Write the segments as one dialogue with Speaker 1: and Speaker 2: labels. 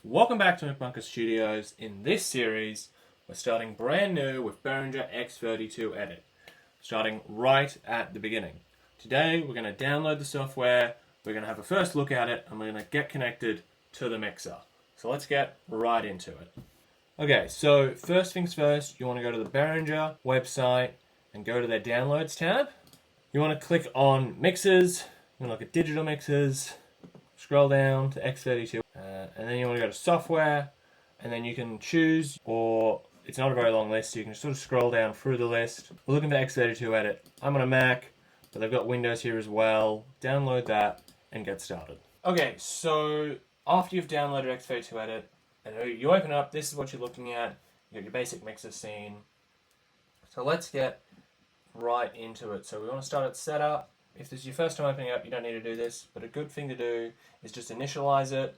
Speaker 1: Welcome back to McBunker Studios. In this series, we're starting brand new with Behringer X32 Edit, starting right at the beginning. Today, we're going to download the software, we're going to have a first look at it, and we're going to get connected to the mixer. So let's get right into it. Okay, so first things first, you want to go to the Behringer website and go to their Downloads tab. You want to click on Mixers, you want to look at Digital Mixers, scroll down to X32, and then you want to go to Software, and then you can choose, or it's not a very long list, so you can sort of scroll down through the list. We're looking for X32 Edit. I'm on a Mac, but they've got Windows here as well. Download that and get started. Okay, so after you've downloaded X32 Edit, and you open up, this is what you're looking at. You got your basic mixer scene. So let's get right into it. So we want to start at Setup. If this is your first time opening up, you don't need to do this, but a good thing to do is just initialize it.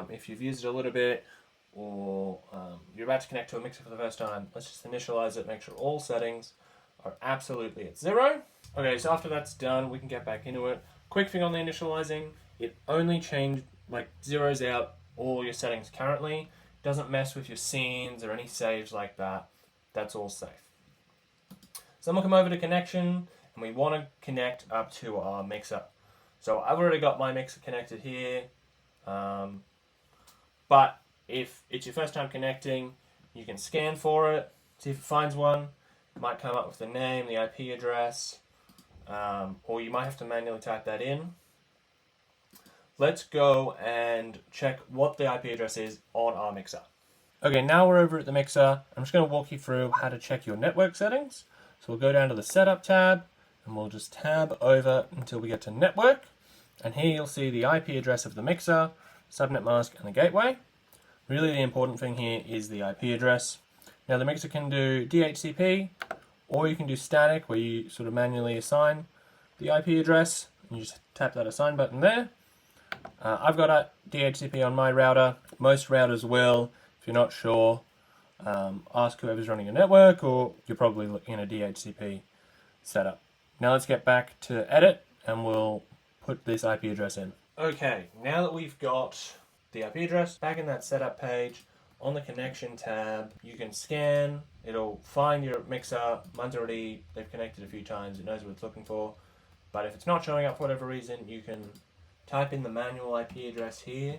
Speaker 1: If you've used it a little bit, or you're about to connect to a mixer for the first time, let's just initialize it, make sure all settings are absolutely at 0. Okay, so after that's done, we can get back into it. Quick thing on the initializing, it only zeroes out all your settings currently, doesn't mess with your scenes or any saves like that. That's all safe. So then we'll come over to connection, and we want to connect up to our mixer. So I've already got my mixer connected here, but if it's your first time connecting, you can scan for it, see if it finds one. It might come up with the name, the IP address, or you might have to manually type that in. Let's go and check what the IP address is on our mixer. Okay, now we're over at the mixer. I'm just going to walk you through how to check your network settings. So we'll go down to the Setup tab, and we'll just tab over until we get to Network. And here you'll see the IP address of the mixer, subnet mask, and the gateway. Really the important thing here is the IP address. Now the mixer can do DHCP, or you can do static, where you sort of manually assign the IP address. And you just tap that assign button there. I've got a DHCP on my router. Most routers will. If you're not sure, ask whoever's running your network, or you're probably looking at a DHCP setup. Now let's get back to edit, and we'll put this IP address in. Okay, now that we've got the IP address back in that setup page, on the connection tab, you can scan. It'll find your mixer. They've connected a few times. It knows what it's looking for. But if it's not showing up for whatever reason, you can type in the manual IP address here,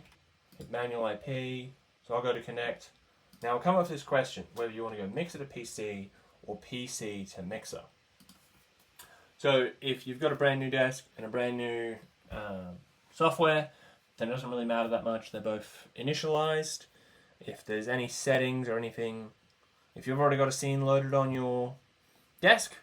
Speaker 1: hit manual IP, so I'll go to connect. Now I'll come up with this question, whether you want to go mixer to PC or PC to mixer. So if you've got a brand new desk and a brand new software, then it doesn't really matter that much. They're both initialized. If there's any settings or anything, if you've already got a scene loaded on your desk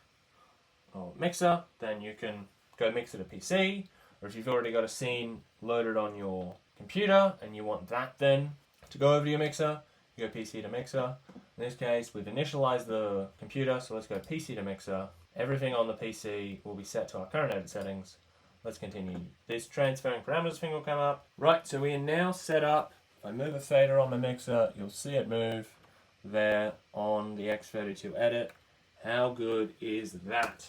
Speaker 1: or mixer, then you can go mixer to PC. Or if you've already got a scene loaded on your computer and you want that then to go over to your mixer, you go PC to mixer. In this case, we've initialized the computer, so let's go PC to mixer. Everything on the PC will be set to our current edit settings. Let's continue. This transferring parameters thing will come up. Right, so we are now set up. If I move a fader on my mixer, you'll see it move there on the X32 Edit. How good is that?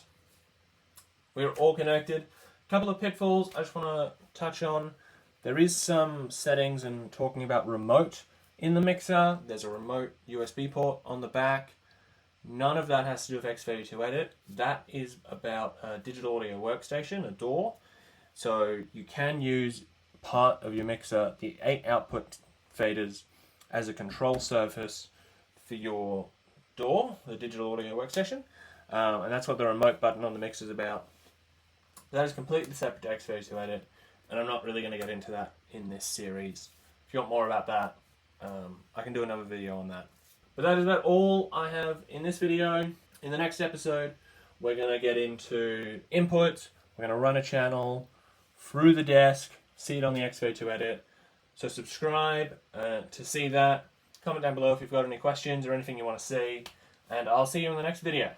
Speaker 1: We're all connected. Couple of pitfalls I just want to touch on. There is some settings and talking about remote in the mixer. There's a remote USB port on the back. None of that has to do with X32 Edit. That is about a digital audio workstation, a DAW. So you can use part of your mixer, the 8 output faders, as a control surface for your DAW, the digital audio workstation. And that's what the remote button on the mixer is about. That is completely separate to X32 Edit, and I'm not really going to get into that in this series. If you want more about that, I can do another video on that. But that is about all I have in this video. In the next episode, we're going to get into inputs. We're going to run a channel through the desk, see it on the X32 Edit. So subscribe to see that. Comment down below if you've got any questions or anything you want to see. And I'll see you in the next video.